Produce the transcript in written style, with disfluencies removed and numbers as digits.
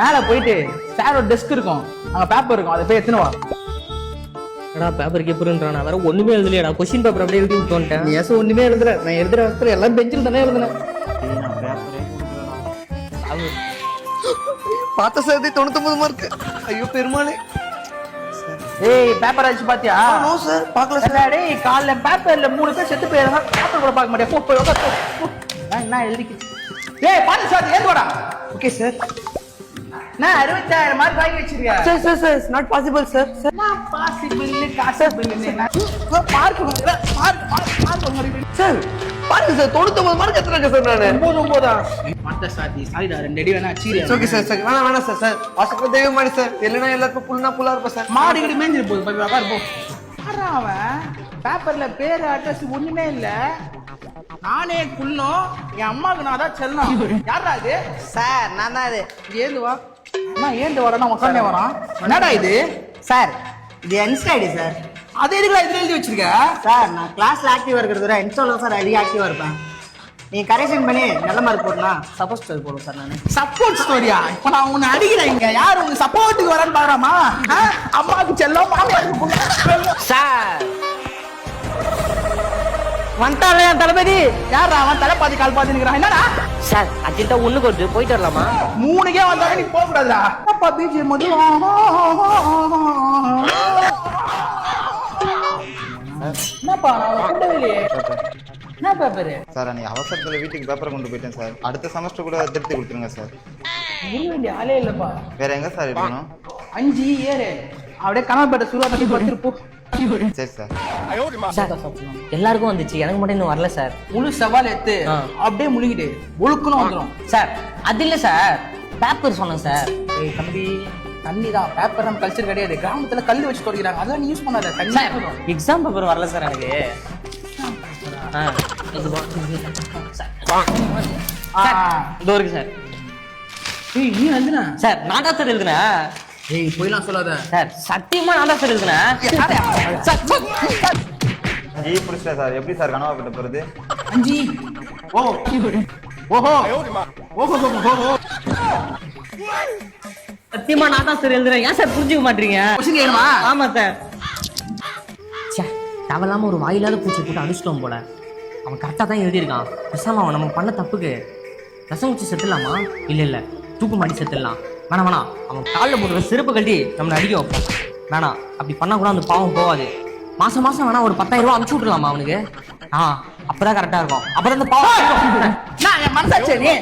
மேல போயிட்டு சாரோட டெஸ்க் இருக்கும், அங்க பேப்பர் இருக்கும், அதை போய் எடுத்துன்னு வா. ஏடா பேப்பர் கேப்பருன்றானா வேற ஒண்ணுமே எழுதலையடா. கொஸ்டின் பேப்பர் அப்படியே எழுதி விட்டு வந்துட்டேன். நீ ஏசோ ஒண்ணுமே எழுதுற, நான் எழுதுற வசத்துல எல்லாம் பெஞ்சில் தானே எழுதுனேன். பார்த்த சார் 99 மார்க். ஐயோ பெருமாளே. ஏய் பேப்பர் அடிச்சு பாத்தியா? நோ சார் பார்க்கல சார். டேய் காலைல பேப்பர்ல 3 பேர் செத்து போயிடுறாங்க, பேப்பர் கூட பார்க்க மாட்டேன். போ போய் என்ன எழுதிக்கு. ஏய் பாத்து சார் ஏத்துடா. Okay sir. நான் 66 மார்க் வாங்கி வச்சிருக்கேன். Sir sir sir it's not possible sir. நான் பாசிபிள் காசிபிள் என்ன மார்க் வாங்குற மார்க் வாங்குறீங்க சார் பாருங்க சார் 99 மார்க் எடுத்துறேன் சார் நானு. 9 மத்த சாரிடா 2 அடி வேணா சீரியா. ஓகே சார் சார் வேணாம் சார் சார் வாசப்ப தெய்வம் மாதிரி சார். இல்லனா எல்லாருக்கும் புல்லா இருப்ப சார். மாடி கிட்ட மேஞ்சிரு போய் பாரு போ. அவன் பேப்பர்ல பேர் அட்ரஸ் ஒண்ணுமே இல்ல. நானே குள்ளோம், என் அம்மாக்கு நான் தான் செல்லம். யாரா இது? சார் நான் தான் இது. ஏந்து வா. நான் ஏந்து வரேன், நான் உட்காந்தே வரான். என்னடா இது? சார் இது இன்ஸ்டா ஐடி சார். அது எதுக்குடா இதுல எழுதி வச்சிருக்க? சார் நான் கிளாஸ்ல ஆக்டிவா இருக்கிறது விட இன்ஸ்டால சார் அதிக ஆக்டிவா இருப்பேன். நீங்க கரெக்ஷன் பண்ணி நல்ல மார்க் போடனா சப்போஸ் ஸ்டோரி போடுவோம் சார். நான் சப்போர்ட் ஸ்டோரியா? இப்ப நான் உன்னை அடிக்கிறேன். இங்க யார் உங்க சப்போர்ட்டுக்கு வரேன்னு பாக்குறாமா? அம்மாவுக்கு செல்லம், மாமியாருக்கு சார் வந்தாலே என் தளபதி. யாரா அவன் தலை பாதி கால் பாதி நிக்கிறான்? என்னடா சார் அஜித்தா ஒண்ணு கொடுத்து போயிட்டு வரலாமா? 3கே வந்தாலே நீ போக கூடாதுடா. அப்பா பிஜி மது என்னப்பா நான் கூடவே இல்லையே. என்ன பேப்பரு? சார் அன்னைக்கு அவசரத்தில் வீட்டுக்கு பேப்பரை கொண்டு போயிட்டேன் சார். அடுத்த செமஸ்டர் கூட திருத்தி கொடுத்துருங்க சார். இருக்க வேண்டிய ஆளே இல்லப்பா. வேற எங்க சார் இருக்கணும்? 5 ஏறு அப்படியே கனவுப்பேட்டை சுருவா பத்திருப்போ. சரி சார். சார் எல்லாருக்கும் வந்துச்சு, எனக்கு மட்டும் இன்னும் வரல சார். முழு சவால் எடுத்து அப்படியே முழுகிட்டு ஒழுக்கணும் வந்துடும். சார் அது இல்ல சார், பேப்பர் சொன்னேன் சார். ஏய் தம்பி, தண்ணி தான் பேப்பர் நம்ம கல்ச்சர் கிடையாது. கிராமத்துல கல் வச்சு தொடக்கிறாங்க, அதெல்லாம் நீ யூஸ் பண்ணாத. தண்ணி சார் எக்ஸாம் பேப்பர் வரல சார் எனக்கு. இது இருக்கு சார். ஏய் நீ வந்துனா சார் நான் தான் சார் எழுதுனேன். ஏய் போய்லாம் சொல்லாத சார் சத்தியமா நான் தான் சார் எழுதுனேன். ஜி புடிச்சிட்டா சார். எப்படி சார் கனவா கிட்ட போறது? 5 ஓ ஓஹோ ஓஹோ சத்தியமா நான் தான் சார் எழுதுறேன். ஏன் சார் புரிஞ்சுக்க மாட்டீங்க? கொஸ்டின் கேளுமா? ஆமா சார். தேவையில்லாம ஒரு வாயில்லாத பூச்சி போட்டு அடிச்சிட்டோம் போல. அவன் கரெக்டாக தான் எழுதியிருக்கான். பேசாம அவன் நம்ம பண்ண தப்புக்கு ரசம் வச்சு செத்துடலாமா? இல்ல தூக்கு மாட்டி செத்துடலாம். வேணாம் அவன் காலில் போடுற செருப்பு கட்டி நம்மளை அடிக்க வைப்போம். வேணாம் அப்படி பண்ணா கூட அந்த பாவம் போகாது. மாசம் வேணா ஒரு 10,000 ரூபா அனுப்பிச்சு விட்டுலாமா அவனுக்கு? அப்பதான் கரெக்டா இருக்கும். அப்பதான் அந்த பாவம் நான் என் மனசாச்சு நீ